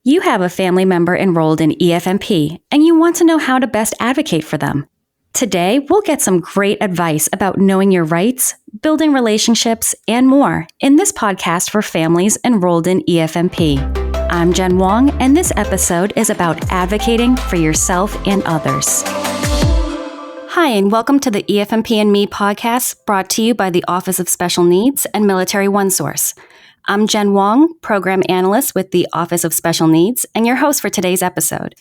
You have a family member enrolled in EFMP, and you want to know how to best advocate for them. Today, we'll get some great advice about knowing your rights, building relationships, and more in this podcast for families enrolled in EFMP. I'm Jen Wong, and this episode is about advocating for yourself and others. Hi, and welcome to the EFMP and Me podcast, brought to you by the Office of Special Needs and Military OneSource. I'm Jen Wong, Program Analyst with the Office of Special Needs, and your host for today's episode.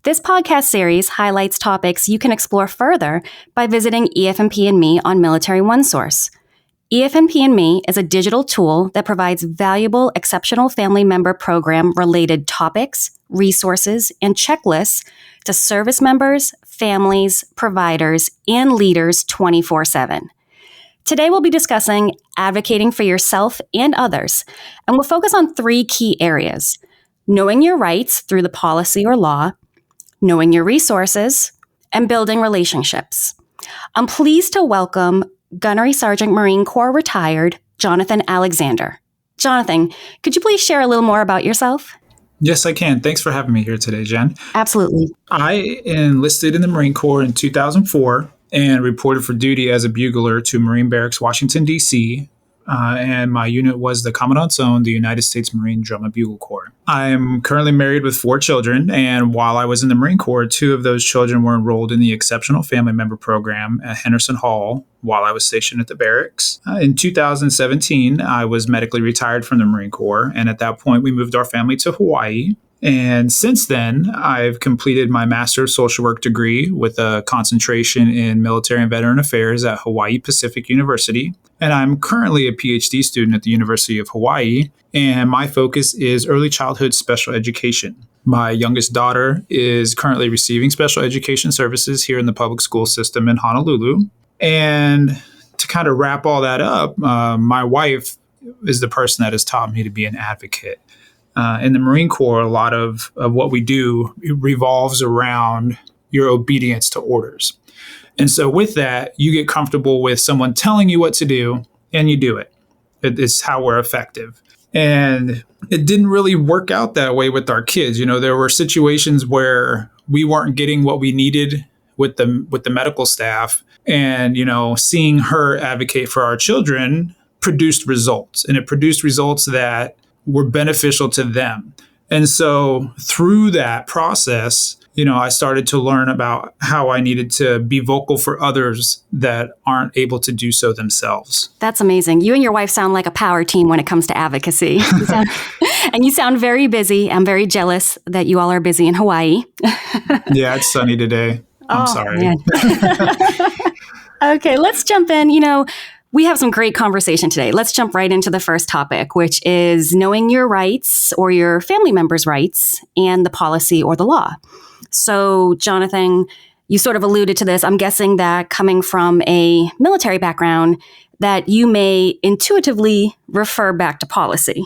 This podcast series highlights topics you can explore further by visiting EFMP and Me on Military OneSource. EFMP and Me is a digital tool that provides valuable Exceptional Family Member Program-related topics, resources, and checklists to service members, families, providers, and leaders 24/7. Today, we'll be discussing advocating for yourself and others, and we'll focus on three key areas: knowing your rights through the policy or law, knowing your resources, and building relationships. I'm pleased to welcome Gunnery Sergeant Marine Corps retired, Jonathan Alexander. Jonathan, could you please share a little more about yourself? Yes, I can. Thanks for having me here today, Jen. Absolutely. I enlisted in the Marine Corps in 2004 and reported for duty as a bugler to Marine Barracks, Washington, D.C., and my unit was the Commandant's Own, the United States Marine Drum and Bugle Corps. I'm currently married with 4 children, and while I was in the Marine Corps, 2 of those children were enrolled in the Exceptional Family Member Program at Henderson Hall while I was stationed at the barracks. In 2017, I was medically retired from the Marine Corps, and at that point, we moved our family to Hawaii. And since then, I've completed my Master of Social Work degree with a concentration in Military and Veteran Affairs at Hawaii Pacific University. And I'm currently a PhD student at the University of Hawaii, and my focus is early childhood special education. My youngest daughter is currently receiving special education services here in the public school system in Honolulu. And to kind of wrap all that up, my wife is the person that has taught me to be an advocate. In the Marine Corps, a lot of what we do revolves around your obedience to orders. And so with that, you get comfortable with someone telling you what to do, and you do it. It's how we're effective. And it didn't really work out that way with our kids. You know, there were situations where we weren't getting what we needed with the medical staff. And, you know, seeing her advocate for our children produced results. And it produced results that were beneficial to them. And so through that process, you know, I started to learn about how I needed to be vocal for others that aren't able to do so themselves. That's amazing. You and your wife sound like a power team when it comes to advocacy. And you sound very busy. I'm very jealous that you all are busy in Hawaii. Yeah, it's sunny today. I'm sorry. Okay, let's jump in. You know, we have some great conversation today. Let's jump right into the first topic, which is knowing your rights or your family members' rights and the policy or the law. So, Jonathan, you sort of alluded to this. I'm guessing that coming from a military background, that you may intuitively refer back to policy.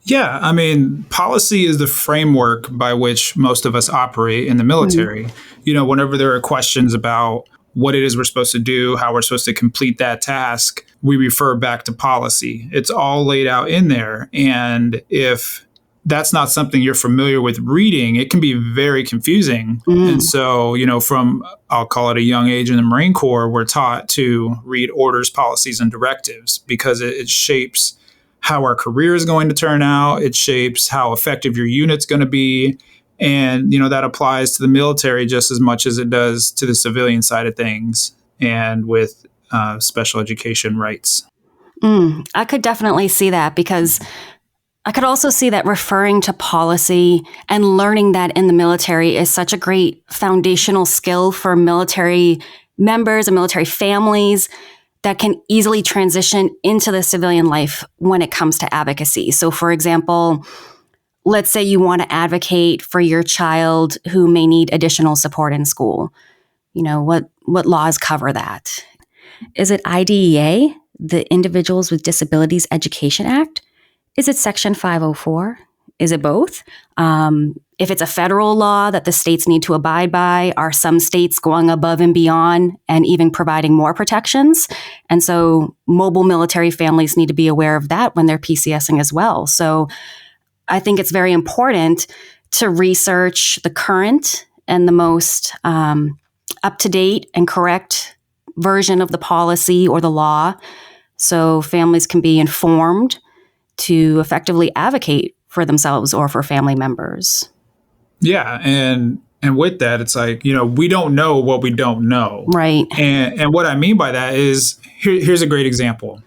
Yeah, I mean, policy is the framework by which most of us operate in the military. Mm-hmm. You know, whenever there are questions about what it is we're supposed to do, how we're supposed to complete that task, we refer back to policy. It's all laid out in there. And if that's not something you're familiar with reading, it can be very confusing. And so, you know, from, I'll call it a young age in the Marine Corps, we're taught to read orders, policies, and directives because it shapes how our career is going to turn out. It shapes how effective your unit's going to be. And, you know, that applies to the military just as much as it does to the civilian side of things and with special education rights. I could definitely see that, because I could also see that referring to policy and learning that in the military is such a great foundational skill for military members and military families that can easily transition into the civilian life when it comes to advocacy. So, for example, let's say you want to advocate for your child who may need additional support in school. You know, what laws cover that? Is it IDEA, the Individuals with Disabilities Education Act? Is it Section 504? Is it both? If it's a federal law that the states need to abide by, are some states going above and beyond and even providing more protections? And so mobile military families need to be aware of that when they're PCSing as well. So I think it's very important to research the current and the most up-to-date and correct version of the policy or the law, so families can be informed to effectively advocate for themselves or for family members. Yeah, and with that, it's like, we don't know what we don't know. Right. And what I mean by that is, here's a great example.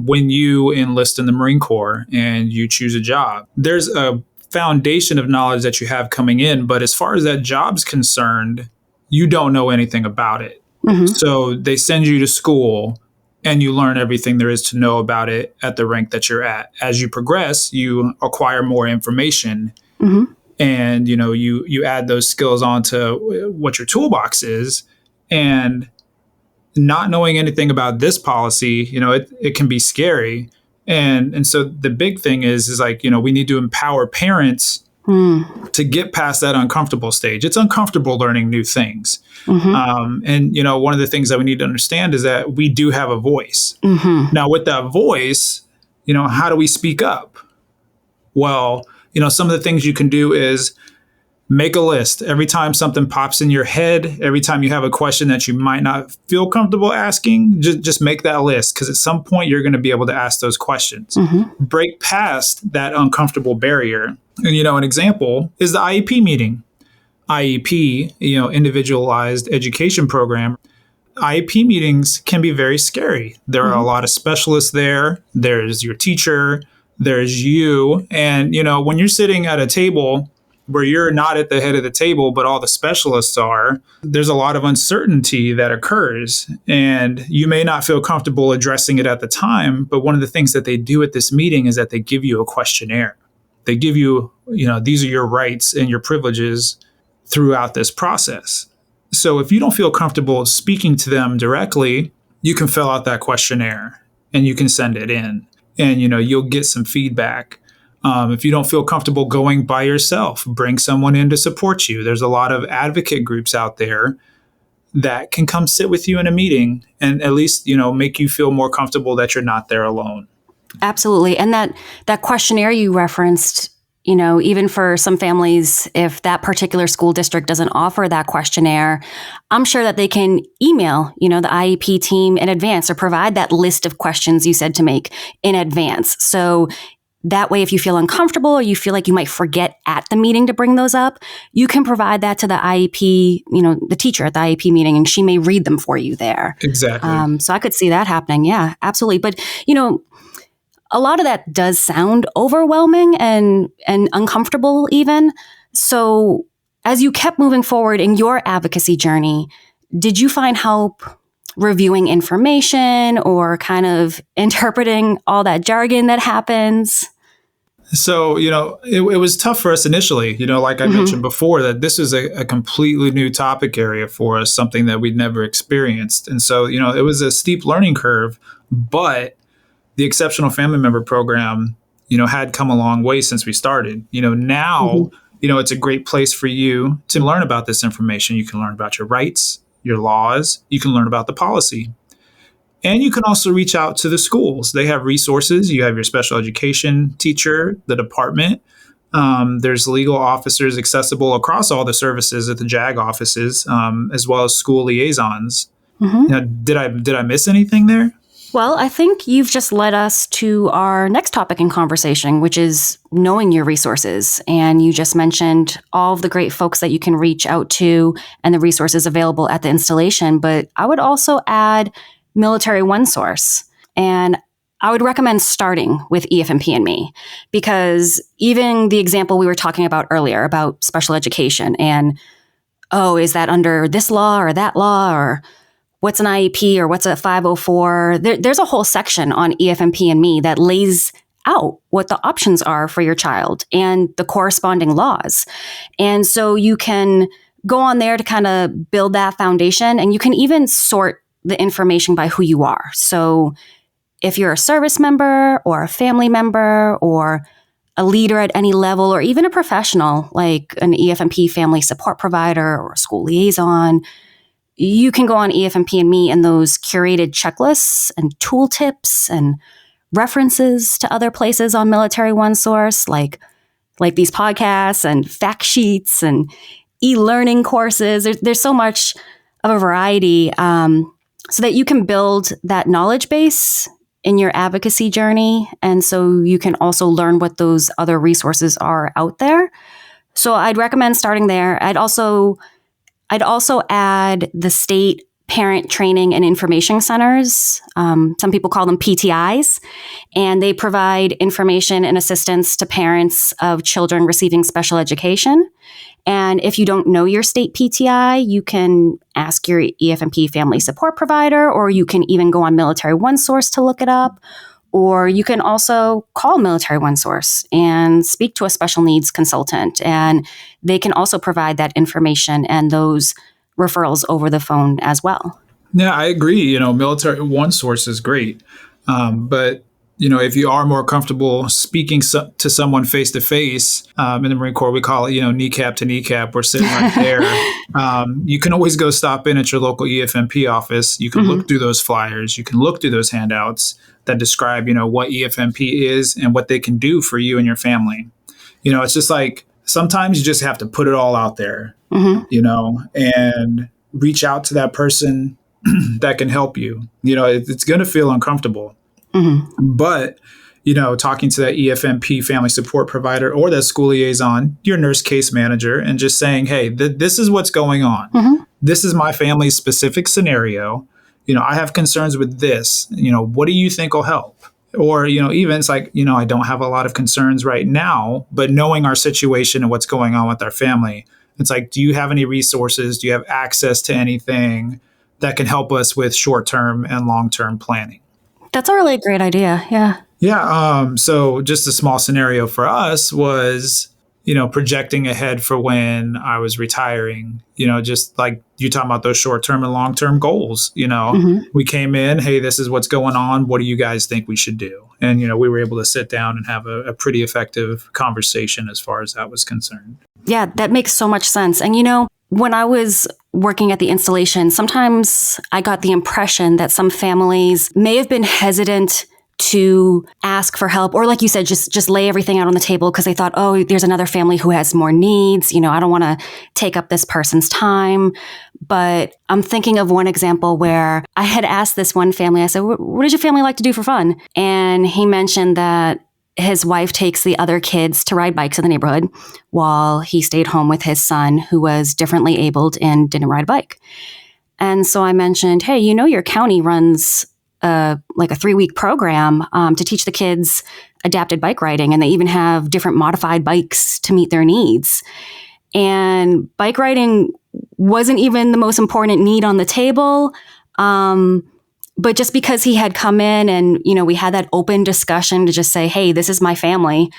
When you enlist in the Marine Corps and you choose a job, there's a foundation of knowledge that you have coming in, but as far as that job's concerned, you don't know anything about it. Mm-hmm. So they send you to school and you learn everything there is to know about it at the rank that you're at. As you progress, you acquire more information. Mm-hmm. And, you add those skills onto what your toolbox is. And not knowing anything about this policy, it can be scary. And so the big thing is like, we need to empower parents to get past that uncomfortable stage. It's uncomfortable learning new things. Mm-hmm. And, one of the things that we need to understand is that we do have a voice. Mm-hmm. Now, with that voice, how do we speak up? Well, some of the things you can do is make a list. Every time something pops in your head, every time you have a question that you might not feel comfortable asking, just make that list, because at some point you're going to be able to ask those questions. Mm-hmm. Break past that uncomfortable barrier. And, an example is the IEP meeting. IEP, individualized education program. IEP meetings can be very scary. There are a lot of specialists there. There's your teacher. There's you. And, when you're sitting at a table where you're not at the head of the table, but all the specialists are, there's a lot of uncertainty that occurs. And you may not feel comfortable addressing it at the time. But one of the things that they do at this meeting is that they give you a questionnaire. They give you, these are your rights and your privileges throughout this process. So if you don't feel comfortable speaking to them directly, you can fill out that questionnaire and you can send it in. And, you'll get some feedback. If you don't feel comfortable going by yourself, bring someone in to support you. There's a lot of advocate groups out there that can come sit with you in a meeting and at least, make you feel more comfortable that you're not there alone. Absolutely. And that questionnaire you referenced, even for some families, if that particular school district doesn't offer that questionnaire, I'm sure that they can email, the IEP team in advance or provide that list of questions you said to make in advance. So that way, if you feel uncomfortable or you feel like you might forget at the meeting to bring those up, you can provide that to the IEP, the teacher at the IEP meeting, and she may read them for you there. Exactly. So I could see that happening. Yeah, absolutely. But, a lot of that does sound overwhelming and uncomfortable even. So as you kept moving forward in your advocacy journey, did you find help reviewing information or kind of interpreting all that jargon that happens? So, it was tough for us initially, like I mentioned before, that this is a completely new topic area for us, something that we'd never experienced. And so, it was a steep learning curve, but the Exceptional Family Member Program, had come a long way since we started. Now, it's a great place for you to learn about this information. You can learn about your rights, your laws. You can learn about the policy. And you can also reach out to the schools. They have resources. You have your special education teacher, the department. There's legal officers accessible across all the services at the JAG offices, as well as school liaisons. Now, did I miss anything there? Well, I think you've just led us to our next topic in conversation, which is knowing your resources. And you just mentioned all of the great folks that you can reach out to and the resources available at the installation. But I would also add Military OneSource. And I would recommend starting with EFMP and me, because even the example we were talking about earlier about special education and, is that under this law or that law, or what's an IEP or what's a 504? There's a whole section on EFMP and me that lays out what the options are for your child and the corresponding laws. And so you can go on there to kind of build that foundation, and you can even sort the information by who you are. So if you're a service member or a family member or a leader at any level, or even a professional like an EFMP family support provider or a school liaison, you can go on EFMP and me and those curated checklists and tooltips and references to other places on Military OneSource, like like these podcasts and fact sheets and e-learning courses. There's so much of a variety so that you can build that knowledge base in your advocacy journey. And so you can also learn what those other resources are out there. So I'd recommend starting there. I'd also add the state parent training and information centers. Some people call them PTIs, and they provide information and assistance to parents of children receiving special education. And if you don't know your state PTI, you can ask your EFMP family support provider, or you can even go on Military OneSource to look it up. Or you can also call Military OneSource and speak to a special needs consultant. And they can also provide that information and those referrals over the phone as well. Yeah, I agree. Military OneSource is great. But if you are more comfortable speaking to someone face to face, in the Marine Corps, we call it, kneecap to kneecap. We're sitting right there. You can always go stop in at your local EFMP office. You can look through those flyers. You can look through those handouts that describe, what EFMP is and what they can do for you and your family. It's just like sometimes you just have to put it all out there, and reach out to that person that can help you. It's going to feel uncomfortable. But, talking to that EFMP family support provider or that school liaison, your nurse case manager, and just saying, hey, this is what's going on. This is my family's specific scenario. I have concerns with this. What do you think will help? Or, even it's like, I don't have a lot of concerns right now, but knowing our situation and what's going on with our family, it's like, do you have any resources? Do you have access to anything that can help us with short-term and long-term planning? That's a really great idea. Yeah. Yeah. So just a small scenario for us was, projecting ahead for when I was retiring, just like you talking about those short-term and long-term goals, we came in, hey, this is what's going on. What do you guys think we should do? And, we were able to sit down and have a pretty effective conversation as far as that was concerned. Yeah, that makes so much sense. And, when I was working at the installation, sometimes I got the impression that some families may have been hesitant to ask for help, or like you said, just lay everything out on the table because they thought, oh, there's another family who has more needs. I don't want to take up this person's time. But I'm thinking of one example where I had asked this one family, I said, what does your family like to do for fun? And he mentioned that his wife takes the other kids to ride bikes in the neighborhood while he stayed home with his son, who was differently abled and didn't ride a bike. And so I mentioned, hey, your county runs like a 3-week program to teach the kids adapted bike riding. And they even have different modified bikes to meet their needs. And bike riding wasn't even the most important need on the table. But just because he had come in and, we had that open discussion to just say, hey, this is my family,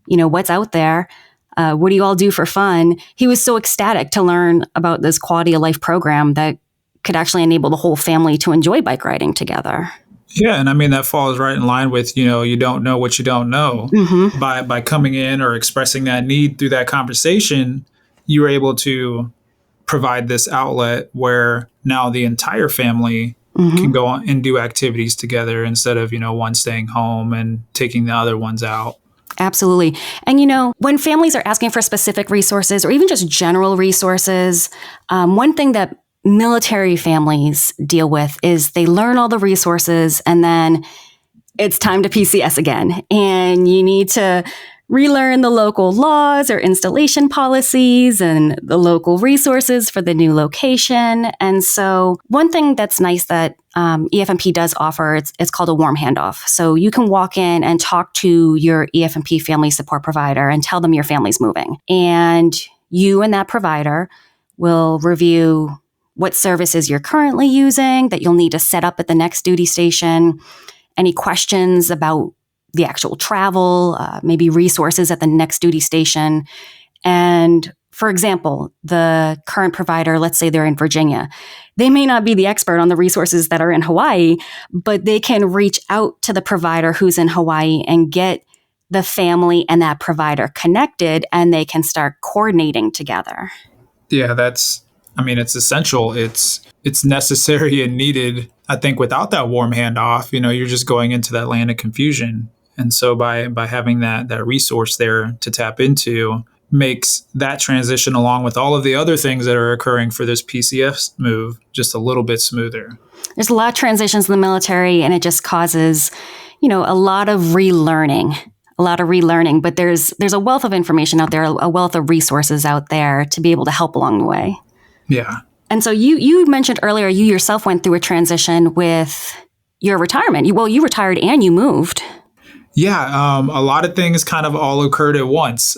what's out there? What do you all do for fun? He was so ecstatic to learn about this quality of life program that could actually enable the whole family to enjoy bike riding together. Yeah. And I mean, that falls right in line with, you don't know what you don't know. By coming in or expressing that need through that conversation, you were able to provide this outlet where now the entire family can go on and do activities together instead of, one staying home and taking the other ones out. Absolutely. And, when families are asking for specific resources or even just general resources, one thing that military families deal with is they learn all the resources and then it's time to PCS again. And you need to relearn the local laws or installation policies and the local resources for the new location. And so one thing that's nice that EFMP does offer, it's called a warm handoff. So you can walk in and talk to your EFMP family support provider and tell them your family's moving. And you and that provider will review what services you're currently using that you'll need to set up at the next duty station, any questions about the actual travel, maybe resources at the next duty station. And for example, the current provider, let's say they're in Virginia, they may not be the expert on the resources that are in Hawaii, but they can reach out to the provider who's in Hawaii and get the family and that provider connected, and they can start coordinating together. Yeah, it's essential. It's necessary and needed. I think without that warm handoff, you're just going into that land of confusion. And so by having that resource there to tap into makes that transition, along with all of the other things that are occurring for this PCS move, just a little bit smoother. There's a lot of transitions in the military, and it just causes, a lot of relearning. But there's a wealth of information out there, a wealth of resources out there to be able to help along the way. Yeah. And so you mentioned earlier you yourself went through a transition with your retirement. You retired and you moved. Yeah, a lot of things kind of all occurred at once.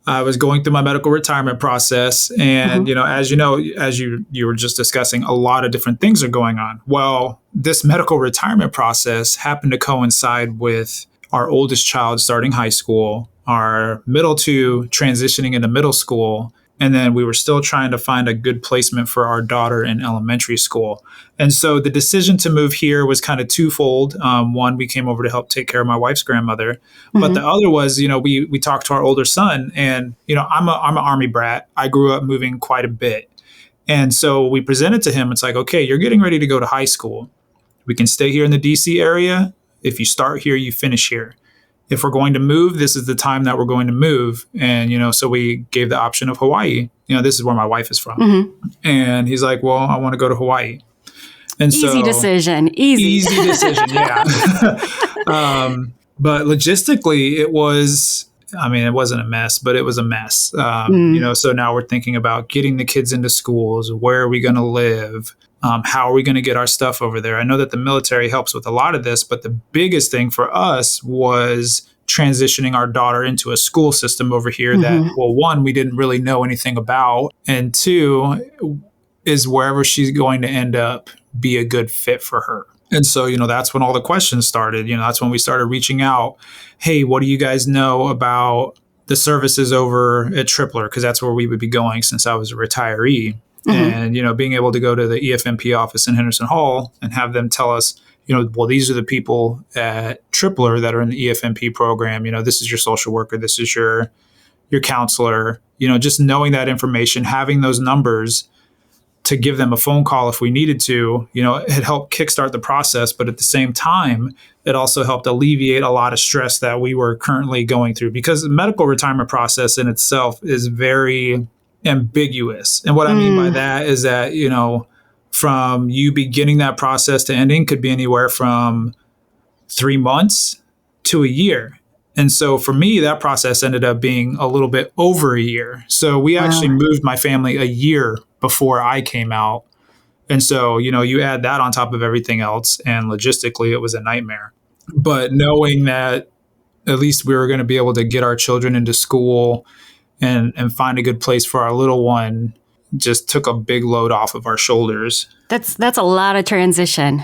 I was going through my medical retirement process, and as you were just discussing, a lot of different things are going on. Well, this medical retirement process happened to coincide with our oldest child starting high school, our middle two transitioning into middle school, and then we were still trying to find a good placement for our daughter in elementary school. And so the decision to move here was kind of twofold. One, we came over to help take care of my wife's grandmother. Mm-hmm. But the other was, we talked to our older son, and, I'm an Army brat. I grew up moving quite a bit. And so we presented to him, it's like, okay, you're getting ready to go to high school. We can stay here in the DC area. If you start here, you finish here. If we're going to move, this is the time that we're going to move. And, so we gave the option of Hawaii. This is where my wife is from. Mm-hmm. And he's like, well, I want to go to Hawaii. And Easy decision. Easy decision, yeah. But logistically, it wasn't a mess, but it was a mess. So now we're thinking about getting the kids into schools. Where are we going to live? How are we going to get our stuff over there? I know that the military helps with a lot of this, but the biggest thing for us was transitioning our daughter into a school system over here that, well, one, we didn't really know anything about, and two, is wherever she's going to end up be a good fit for her. And so, that's when all the questions started. That's when we started reaching out. Hey, what do you guys know about the services over at Tripler? Because that's where we would be going since I was a retiree. Mm-hmm. And, being able to go to the EFMP office in Henderson Hall and have them tell us, well, these are the people at Tripler that are in the EFMP program. This is your social worker. This is your counselor. Just knowing that information, having those numbers to give them a phone call if we needed to, it helped kickstart the process. But at the same time, it also helped alleviate a lot of stress that we were currently going through, because the medical retirement process in itself is very ambiguous. And what I mean by that is that, from you beginning that process to ending could be anywhere from 3 months to a year. And so for me, that process ended up being a little bit over a year. So we actually moved my family a year before I came out. And so, you add that on top of everything else, and logistically, it was a nightmare. But knowing that at least we were going to be able to get our children into school and find a good place for our little one just took a big load off of our shoulders. That's a lot of transition.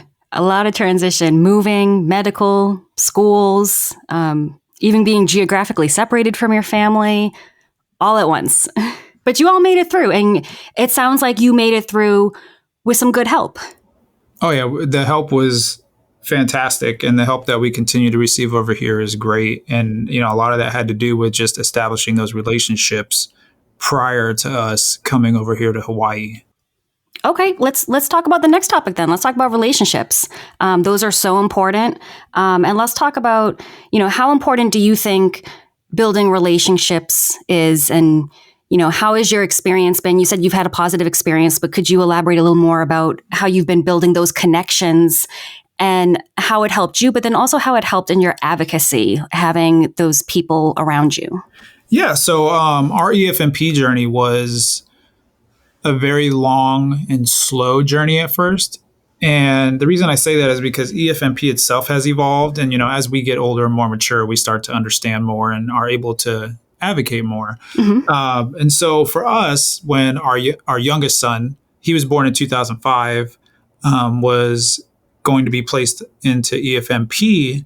Moving, medical, schools, even being geographically separated from your family, all at once. But you all made it through, and it sounds like you made it through with some good help. Oh, yeah. The help was fantastic, and the help that we continue to receive over here is great. And, a lot of that had to do with just establishing those relationships prior to us coming over here to Hawaii. Okay, let's talk about the next topic then. Let's talk about relationships. Those are so important. And let's talk about, how important do you think building relationships is, and, how has your experience been? You said you've had a positive experience, but could you elaborate a little more about how you've been building those connections and how it helped you, but then also how it helped in your advocacy, having those people around you? Yeah, so our EFMP journey was a very long and slow journey at first. And the reason I say that is because EFMP itself has evolved. And, as we get older and more mature, we start to understand more and are able to advocate more. Mm-hmm. And so for us, when our youngest son, he was born in 2005, was going to be placed into EFMP,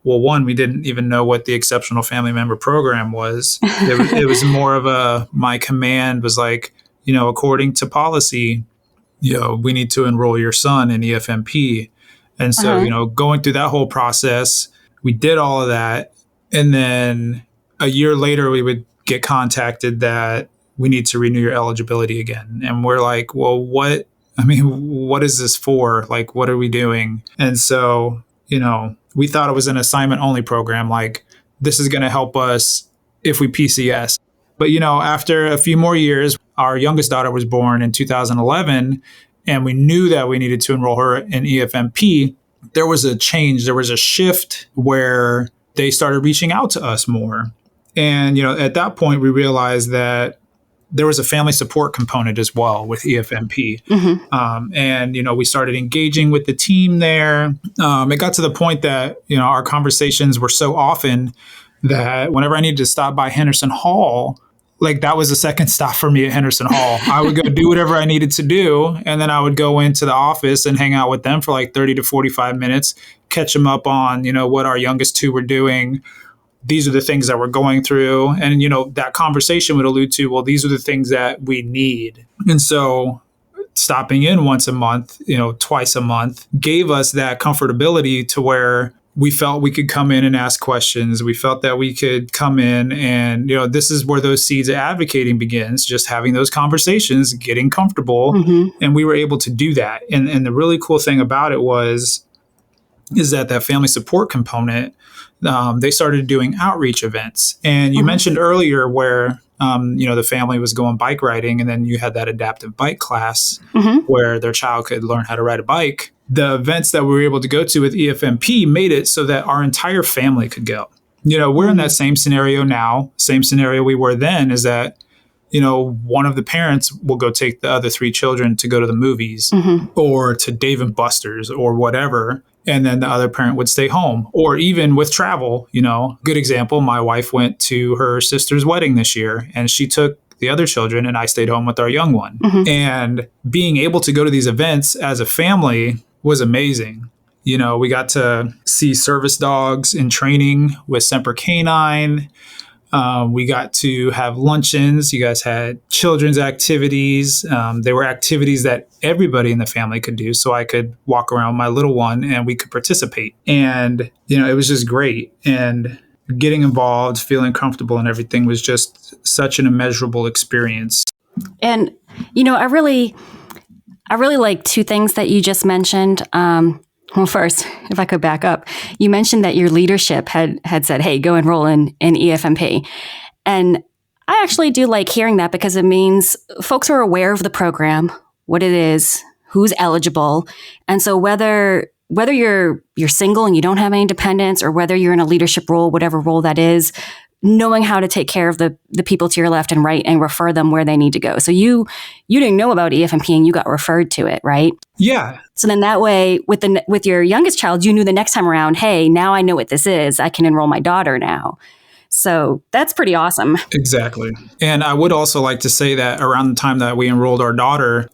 one, we didn't even know what the Exceptional Family Member Program was. It was more of my command was like, according to policy, we need to enroll your son in EFMP. And so, going through that whole process, we did all of that. And then a year later, we would get contacted that we need to renew your eligibility again. And we're like, well, what is this for? Like, what are we doing? And so, we thought it was an assignment only program. Like, this is going to help us if we PCS. But, after a few more years, our youngest daughter was born in 2011, and we knew that we needed to enroll her in EFMP. There was a change. There was a shift where they started reaching out to us more. And, at that point, we realized that there was a family support component as well with EFMP. And, we started engaging with the team there. It got to the point that, our conversations were so often that whenever I needed to stop by Henderson Hall, like, that was the second stop for me at Henderson Hall. I would go do whatever I needed to do. And then I would go into the office and hang out with them for like 30 to 45 minutes, catch them up on, what our youngest two were doing. These are the things that we're going through. And, that conversation would allude to, well, these are the things that we need. And so stopping in once a month, twice a month, gave us that comfortability to where we felt we could come in and ask questions. We felt that we could come in and, this is where those seeds of advocating begins, just having those conversations, getting comfortable. And we were able to do that. And the really cool thing about it is that family support component, they started doing outreach events. And you mentioned earlier where, the family was going bike riding, and then you had that adaptive bike class where their child could learn how to ride a bike. The events that we were able to go to with EFMP made it so that our entire family could go. We're in that same scenario now, same scenario we were then, is that, one of the parents will go take the other three children to go to the movies or to Dave and Buster's or whatever. And then the other parent would stay home. Or even with travel, good example, my wife went to her sister's wedding this year, and she took the other children, and I stayed home with our young one. And being able to go to these events as a family was amazing. We got to see service dogs in training with Semper Canine. We got to have luncheons. You guys had children's activities. There were activities that everybody in the family could do. So I could walk around my little one and we could participate. And, it was just great. And getting involved, feeling comfortable and everything was just such an immeasurable experience. And, I really like two things that you just mentioned. Well, first, if I could back up, you mentioned that your leadership had said, hey, go enroll in EFMP. And I actually do like hearing that because it means folks are aware of the program, what it is, who's eligible. And so whether you're single and you don't have any dependents, or whether you're in a leadership role, whatever role that is, knowing how to take care of the people to your left and right and refer them where they need to go. So you didn't know about EFMP and you got referred to it, right? Yeah. So then that way, with your youngest child, you knew the next time around, hey, now I know what this is. I can enroll my daughter now. So that's pretty awesome. Exactly. And I would also like to say that around the time that we enrolled our daughter,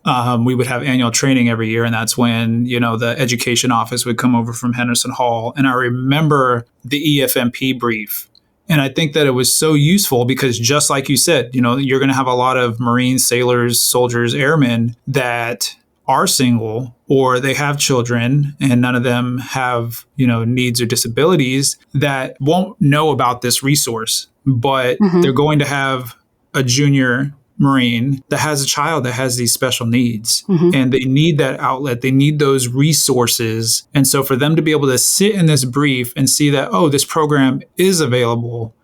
we would have annual training every year. And that's when, the education office would come over from Henderson Hall. And I remember the EFMP brief. And I think that it was so useful because, just like you said, you're going to have a lot of Marines, sailors, soldiers, airmen that are single or they have children and none of them have, needs or disabilities that won't know about this resource, but they're going to have a junior Marine that has a child that has these special needs and they need that outlet. They need those resources. And so for them to be able to sit in this brief and see that, oh, this program is available,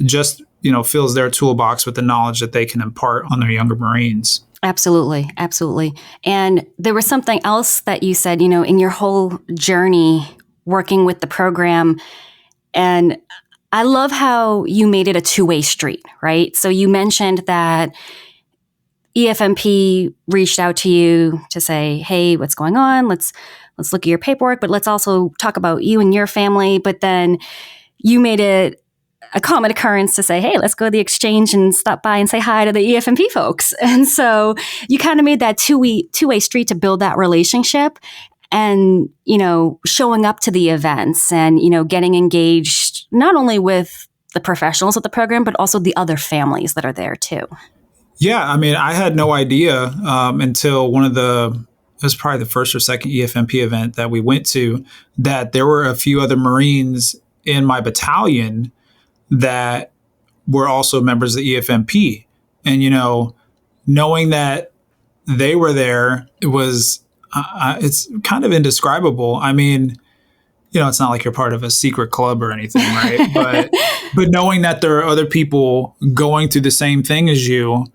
just, fills their toolbox with the knowledge that they can impart on their younger Marines. Absolutely. Absolutely. And there was something else that you said, in your whole journey working with the program. And I love how you made it a two-way street, right? So you mentioned that EFMP reached out to you to say, hey, what's going on? Let's look at your paperwork, but let's also talk about you and your family. But then you made it a common occurrence to say, hey, let's go to the exchange and stop by and say hi to the EFMP folks. And so you kind of made that two-way street to build that relationship and, showing up to the events and, getting engaged not only with the professionals of the program, but also the other families that are there too. Yeah. I mean, I had no idea until it was probably the first or second EFMP event that we went to, that there were a few other Marines in my battalion that were also members of the EFMP. And, knowing that they were there, it was, it's kind of indescribable. I mean, it's not like you're part of a secret club or anything, right? But knowing that there are other people going through the same thing as you,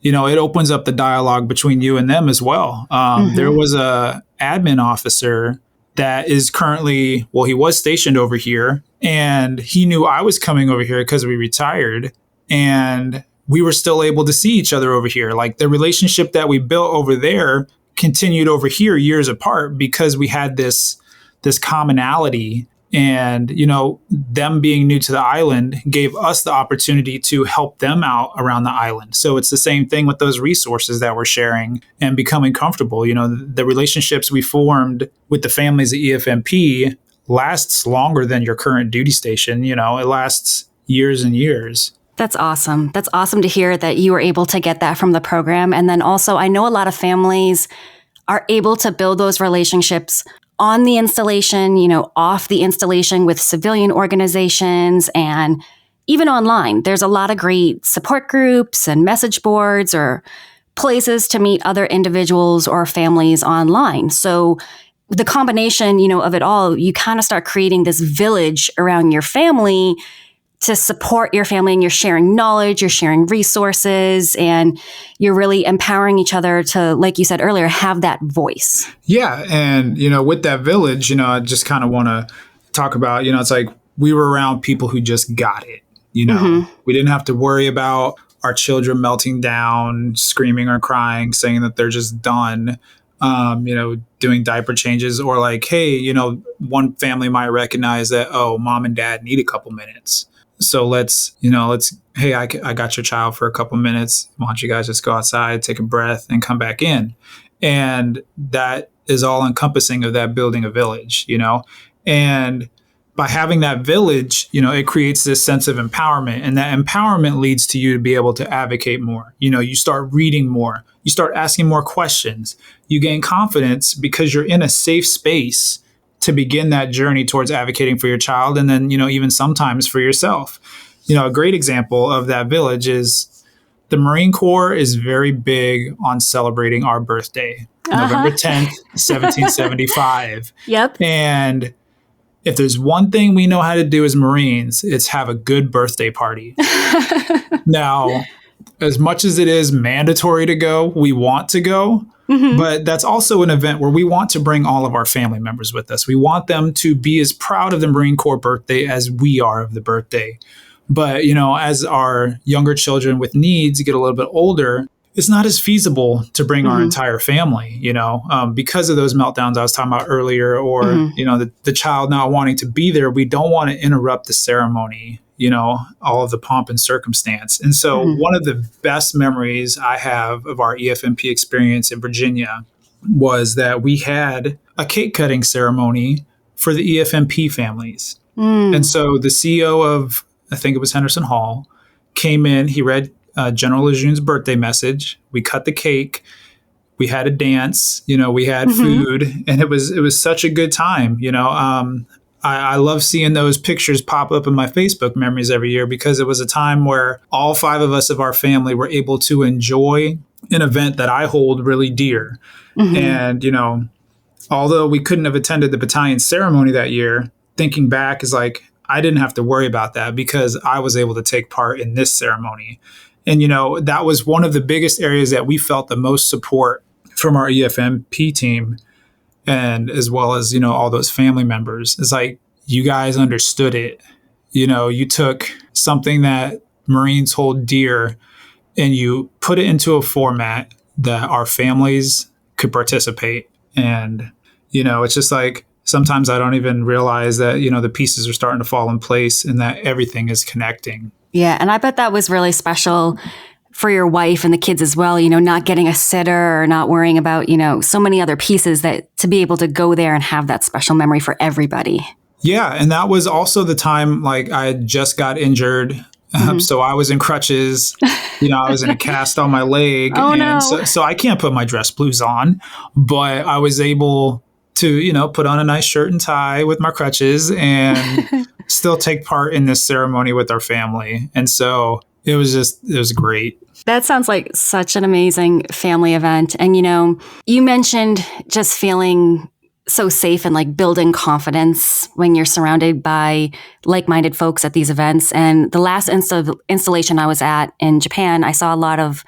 it opens up the dialogue between you and them as well. There was a admin officer that is currently, he was stationed over here, and he knew I was coming over here because we retired, and we were still able to see each other over here. Like the relationship that we built over there continued over here years apart because we had this commonality. And, them being new to the island gave us the opportunity to help them out around the island. So it's the same thing with those resources that we're sharing and becoming comfortable. The relationships we formed with the families at EFMP lasts longer than your current duty station. It lasts years and years. That's awesome. That's awesome to hear that you were able to get that from the program. And then also, I know a lot of families are able to build those relationships on the installation, off the installation with civilian organizations and even online. There's a lot of great support groups and message boards or places to meet other individuals or families online. So the combination, of it all, you kind of start creating this village around your family to support your family, and you're sharing knowledge, you're sharing resources, and you're really empowering each other to, like you said earlier, have that voice. Yeah. And, with that village, I just kind of want to talk about, it's like we were around people who just got it. We didn't have to worry about our children melting down, screaming or crying, saying that they're just done, doing diaper changes, or like, hey, one family might recognize that, oh, mom and dad need a couple minutes. So hey, I got your child for a couple minutes. Why don't you guys just go outside, take a breath, and come back in? And that is all encompassing of that building a village, and by having that village, it creates this sense of empowerment, and that empowerment leads to you to be able to advocate more. You start reading more, you start asking more questions, you gain confidence because you're in a safe space to begin that journey towards advocating for your child. And then, even sometimes for yourself. A great example of that village is the Marine Corps is very big on celebrating our birthday, November 10th, 1775. Yep. And if there's one thing we know how to do as Marines, it's have a good birthday party. Now, as much as it is mandatory to go, we want to go. But that's also an event where we want to bring all of our family members with us. We want them to be as proud of the Marine Corps birthday as we are of the birthday. But, as our younger children with needs get a little bit older, it's not as feasible to bring our entire family, because of those meltdowns I was talking about earlier, or, the child not wanting to be there. We don't want to interrupt the ceremony, all of the pomp and circumstance. And so one of the best memories I have of our EFMP experience in Virginia was that we had a cake cutting ceremony for the EFMP families. And so the CEO of, I think it was Henderson Hall, came in, he read General Lejeune's birthday message. We cut the cake. We had a dance, we had food, and it was such a good time. I love seeing those pictures pop up in my Facebook memories every year, because it was a time where all 5 of us of our family were able to enjoy an event that I hold really dear. And, although we couldn't have attended the battalion ceremony that year, thinking back is like, I didn't have to worry about that because I was able to take part in this ceremony. And, that was one of the biggest areas that we felt the most support from our EFMP team. And as well as, all those family members. It's like, you guys understood it. You took something that Marines hold dear and you put it into a format that our families could participate. And, it's just like, sometimes I don't even realize that, the pieces are starting to fall in place and that everything is connecting. Yeah. And I bet that was really special for your wife and the kids as well, not getting a sitter or not worrying about, so many other pieces, that to be able to go there and have that special memory for everybody. Yeah. And that was also the time, like, I just got injured. So I was in crutches, I was in a cast on my leg. Oh, and no. So I can't put my dress blues on, but I was able to, put on a nice shirt and tie with my crutches and still take part in this ceremony with our family. And so it was great. That sounds like such an amazing family event. And, you mentioned just feeling so safe and like building confidence when you're surrounded by like-minded folks at these events. And the last installation I was at in Japan, I saw a lot of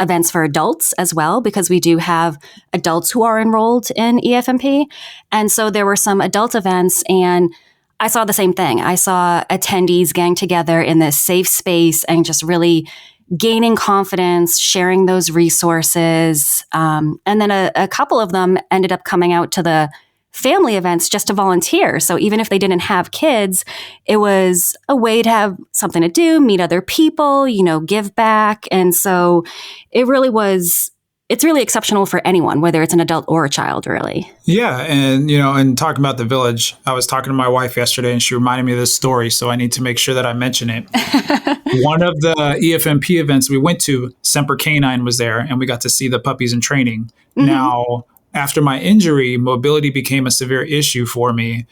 events for adults as well, because we do have adults who are enrolled in EFMP. And so there were some adult events, and I saw the same thing. I saw attendees getting together in this safe space and just really gaining confidence, sharing those resources. And then a couple of them ended up coming out to the family events just to volunteer. So even if they didn't have kids, it was a way to have something to do, meet other people, give back. And so it's really exceptional for anyone, whether it's an adult or a child, really. Yeah. And, and talking about the village, I was talking to my wife yesterday and she reminded me of this story. So I need to make sure that I mention it. One of the EFMP events we went to, Semper Canine was there, and we got to see the puppies in training. Mm-hmm. Now, after my injury, mobility became a severe issue for me.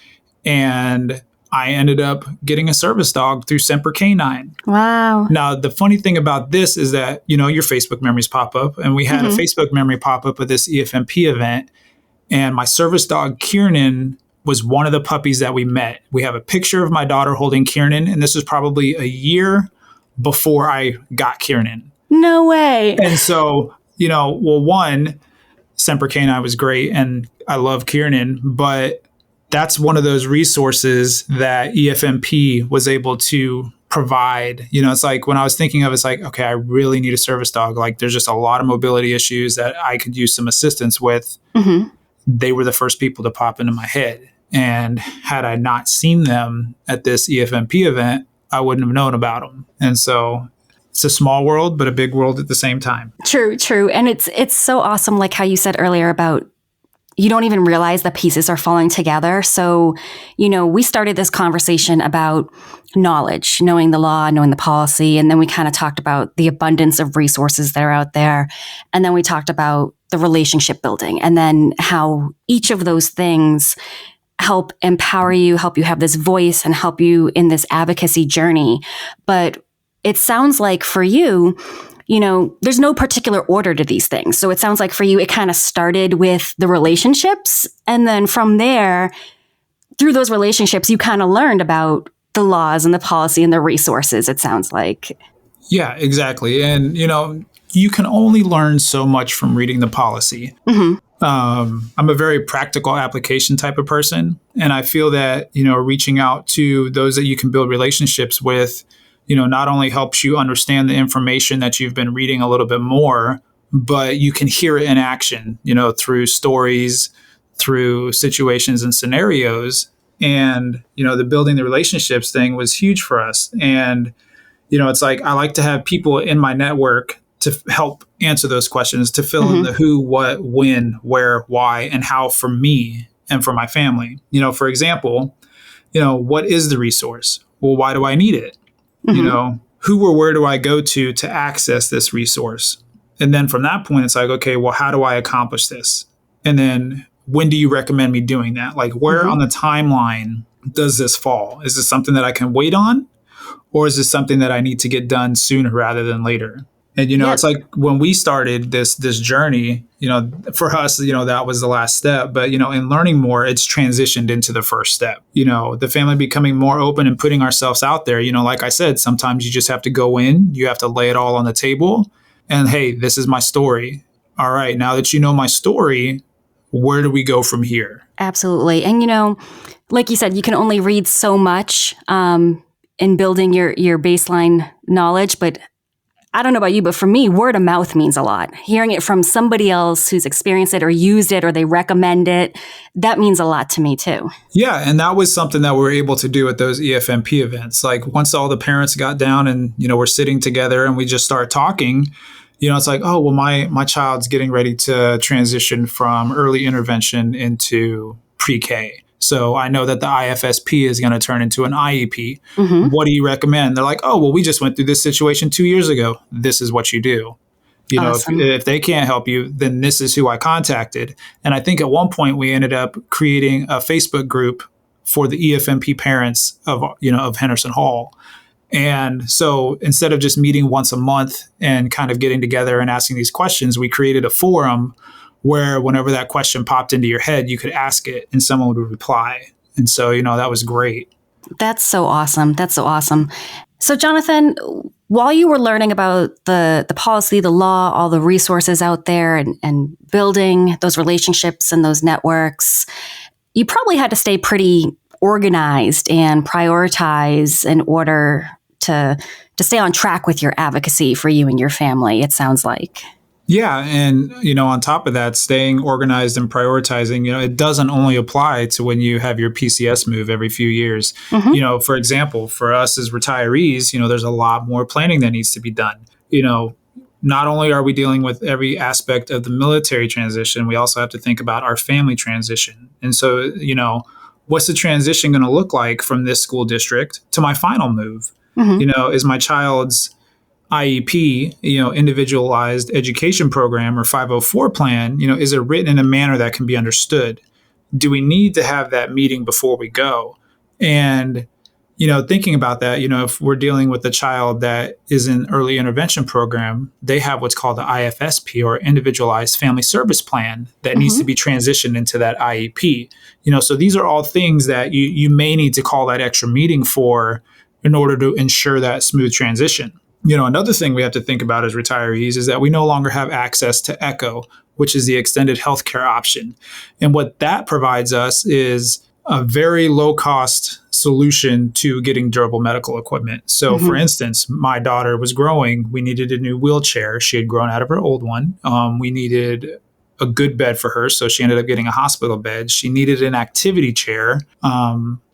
And I ended up getting a service dog through Semper Canine. Wow. Now, the funny thing about this is that, your Facebook memories pop up. And we had a Facebook memory pop up at this EFMP event. And my service dog, Kiernan, was one of the puppies that we met. We have a picture of my daughter holding Kiernan. And this was probably a year before I got Kiernan. No way. And so, one, Semper Canine was great, and I love Kiernan, but that's one of those resources that EFMP was able to provide. It's like when I was thinking of, it's like, okay, I really need a service dog. Like there's just a lot of mobility issues that I could use some assistance with. Mm-hmm. They were the first people to pop into my head. And had I not seen them at this EFMP event, I wouldn't have known about them. And so it's a small world, but a big world at the same time. True. And it's so awesome, like how you said earlier about you don't even realize the pieces are falling together. So, we started this conversation about knowledge, knowing the law, knowing the policy, and then we kind of talked about the abundance of resources that are out there. And then we talked about the relationship building, and then how each of those things help empower you, help you have this voice, and help you in this advocacy journey. But it sounds like for you, there's no particular order to these things. So it sounds like for you, it kind of started with the relationships. And then from there, through those relationships, you kind of learned about the laws and the policy and the resources, it sounds like. Yeah, exactly. And, you can only learn so much from reading the policy. Mm-hmm. I'm a very practical application type of person. And I feel that, reaching out to those that you can build relationships with, not only helps you understand the information that you've been reading a little bit more, but you can hear it in action, through stories, through situations and scenarios. And, the building the relationships thing was huge for us. And, it's like, I like to have people in my network to help answer those questions, to fill in the who, what, when, where, why, and how for me and for my family. For example, what is the resource? Well, why do I need it? Who or where do I go to access this resource? And then from that point, it's like, okay, well, how do I accomplish this? And then when do you recommend me doing that? Like where on the timeline does this fall? Is this something that I can wait on? Or is this something that I need to get done sooner rather than later? And, it's like when we started this journey, for us, that was the last step. But, in learning more, it's transitioned into the first step. The family becoming more open and putting ourselves out there. Like I said, sometimes you just have to go in, you have to lay it all on the table. And, hey, this is my story. All right, now that you know my story, where do we go from here? Absolutely. And, like you said, you can only read so much in building your baseline knowledge. But I don't know about you, but for me, word of mouth means a lot. Hearing it from somebody else who's experienced it or used it or they recommend it, that means a lot to me too. Yeah, and that was something that we were able to do at those EFMP events. Like once all the parents got down and, we're sitting together and we just start talking, it's like, oh, well, my child's getting ready to transition from early intervention into pre-K. So I know that the IFSP is going to turn into an IEP. Mm-hmm. What do you recommend? They're like, oh, well, we just went through this situation 2 years ago. This is what you do. Awesome. If they can't help you, then this is who I contacted. And I think at one point we ended up creating a Facebook group for the EFMP parents of Henderson Hall. And so instead of just meeting once a month and kind of getting together and asking these questions, we created a forum where whenever that question popped into your head, you could ask it and someone would reply. And so, that was great. That's so awesome. That's so awesome. So, Jonathan, while you were learning about the policy, the law, all the resources out there and building those relationships and those networks, you probably had to stay pretty organized and prioritize in order to stay on track with your advocacy for you and your family, it sounds like. Yeah. And, on top of that, staying organized and prioritizing, it doesn't only apply to when you have your PCS move every few years. Mm-hmm. For example, for us as retirees, there's a lot more planning that needs to be done. Not only are we dealing with every aspect of the military transition, we also have to think about our family transition. And so, what's the transition going to look like from this school district to my final move? Mm-hmm. Is my child's IEP, individualized education program or 504 plan, is it written in a manner that can be understood? Do we need to have that meeting before we go? And, thinking about that, if we're dealing with a child that is in early intervention program, they have what's called the IFSP or individualized family service plan that needs to be transitioned into that IEP. So these are all things that you may need to call that extra meeting for in order to ensure that smooth transition. Another thing we have to think about as retirees is that we no longer have access to ECHO, which is the extended healthcare option. And what that provides us is a very low cost solution to getting durable medical equipment. So for instance, my daughter was growing. We needed a new wheelchair. She had grown out of her old one. We needed a good bed for her. So she ended up getting a hospital bed. She needed an activity chair.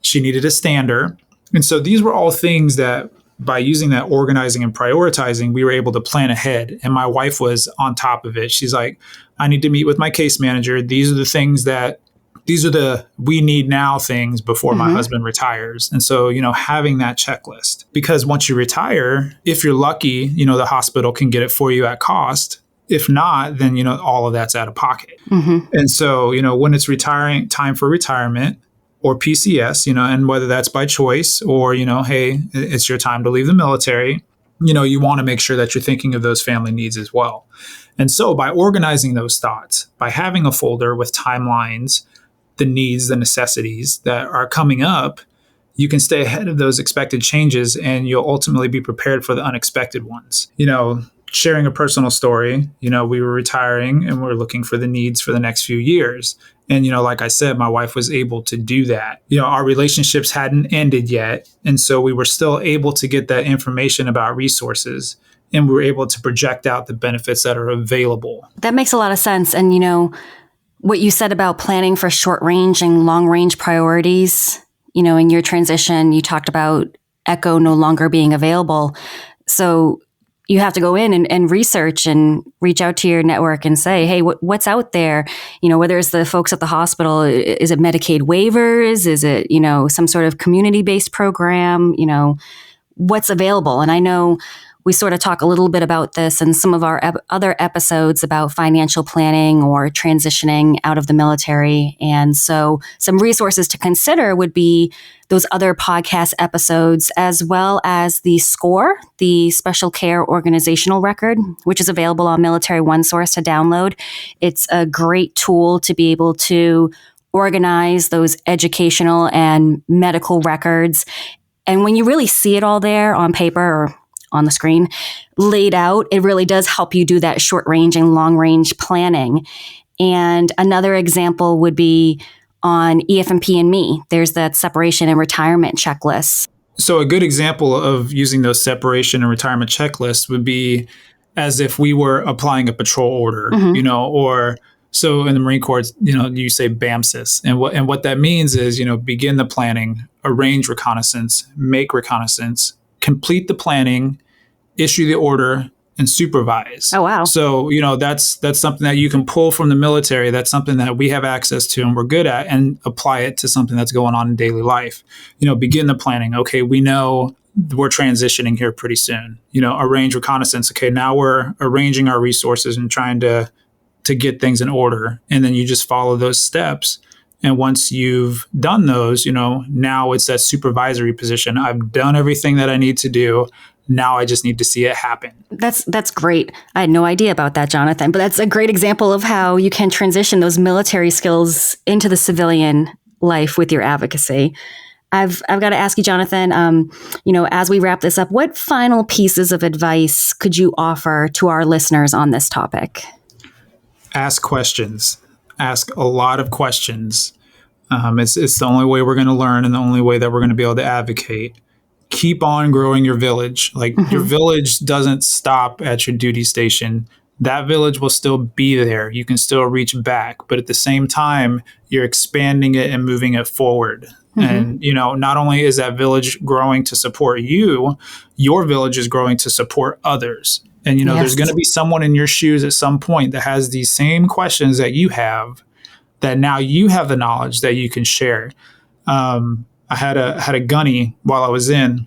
She needed a stander. And so these were all things that by using that organizing and prioritizing, we were able to plan ahead. And my wife was on top of it. She's like, I need to meet with my case manager. These are the we need now things before my husband retires. And so, having that checklist, because once you retire, if you're lucky, the hospital can get it for you at cost. If not, then, all of that's out of pocket. And so, when it's time for retirement, or PCS, and whether that's by choice or, hey, it's your time to leave the military, you want to make sure that you're thinking of those family needs as well. And so by organizing those thoughts, by having a folder with timelines, the needs, the necessities that are coming up, you can stay ahead of those expected changes and you'll ultimately be prepared for the unexpected ones. Sharing a personal story, we were retiring and we're looking for the needs for the next few years. And, like I said, my wife was able to do that. Our relationships hadn't ended yet. And so we were still able to get that information about resources and we were able to project out the benefits that are available. That makes a lot of sense. And, what you said about planning for short range and long range priorities, in your transition, you talked about ECHO no longer being available. So you have to go in and research and reach out to your network and say, hey, what's out there? Whether it's the folks at the hospital, is it Medicaid waivers? Is it, some sort of community-based program? What's available? And I know we sort of talk a little bit about this in some of our other episodes about financial planning or transitioning out of the military. And so some resources to consider would be those other podcast episodes, as well as the SCORE, the Special Care Organizational Record, which is available on Military OneSource to download. It's a great tool to be able to organize those educational and medical records. And when you really see it all there on paper or on the screen laid out, it really does help you do that short range and long range planning. And another example would be on EFMP and Me. There's that separation and retirement checklist. So a good example of using those separation and retirement checklists would be as if we were applying a patrol order, or so in the Marine Corps, you say BAMSIS. And what that means is, begin the planning, arrange reconnaissance, make reconnaissance, complete the planning, issue the order, and supervise. Oh, wow. So, that's something that you can pull from the military. That's something that we have access to and we're good at, and apply it to something that's going on in daily life. Begin the planning. Okay, we know we're transitioning here pretty soon. Arrange reconnaissance. Okay, now we're arranging our resources and trying to get things in order. And then you just follow those steps. And once you've done those, now it's that supervisory position. I've done everything that I need to do. Now I just need to see it happen. That's great. I had no idea about that, Jonathan, but that's a great example of how you can transition those military skills into the civilian life with your advocacy. I've got to ask you, Jonathan, as we wrap this up, what final pieces of advice could you offer to our listeners on this topic? Ask questions. Ask a lot of questions. It's the only way we're going to learn and the only way that we're going to be able to advocate. Keep on growing your village. Your village doesn't stop at your duty station. That village will still be there. You can still reach back. But at the same time, you're expanding it and moving it forward. And, not only is that village growing to support you, your village is growing to support others. And, there's going to be someone in your shoes at some point that has these same questions that you have, that now you have the knowledge that you can share. I had a gunny while I was in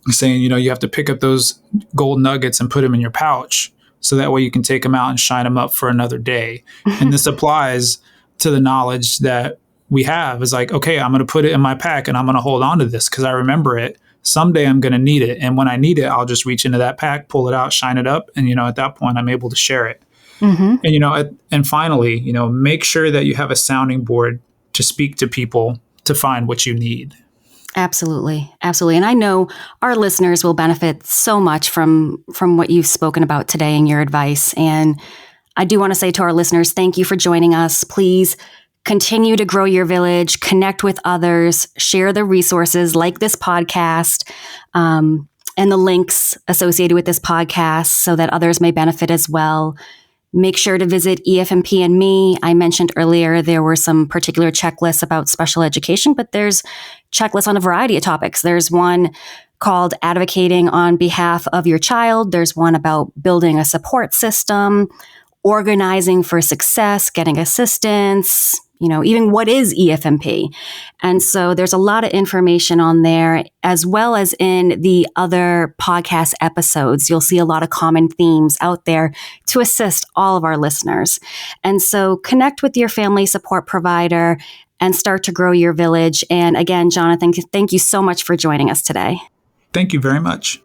saying, you have to pick up those gold nuggets and put them in your pouch. So that way you can take them out and shine them up for another day. And this applies to the knowledge that we have. Is like, okay, I'm going to put it in my pack and I'm going to hold on to this because I remember it. Someday I'm going to need it. And when I need it, I'll just reach into that pack, pull it out, shine it up. And, at that point, I'm able to share it. And, and finally, make sure that you have a sounding board to speak to people to find what you need. Absolutely. Absolutely. And I know our listeners will benefit so much from what you've spoken about today and your advice. And I do want to say to our listeners, thank you for joining us. Please continue to grow your village, connect with others, share the resources like this podcast, and the links associated with this podcast so that others may benefit as well. Make sure to visit EFMP and me. I mentioned earlier there were some particular checklists about special education, but there's checklists on a variety of topics. There's one called Advocating on Behalf of Your Child. There's one about building a support system, organizing for success, getting assistance, even what is EFMP. And so there's a lot of information on there, as well as in the other podcast episodes. You'll see a lot of common themes out there to assist all of our listeners. And so connect with your family support provider and start to grow your village. And again, Jonathan, thank you so much for joining us today. Thank you very much.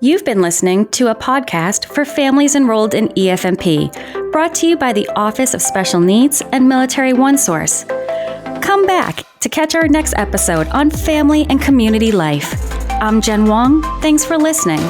You've been listening to a podcast for families enrolled in EFMP, brought to you by the Office of Special Needs and Military OneSource. Come back to catch our next episode on family and community life. I'm Jen Wong. Thanks for listening.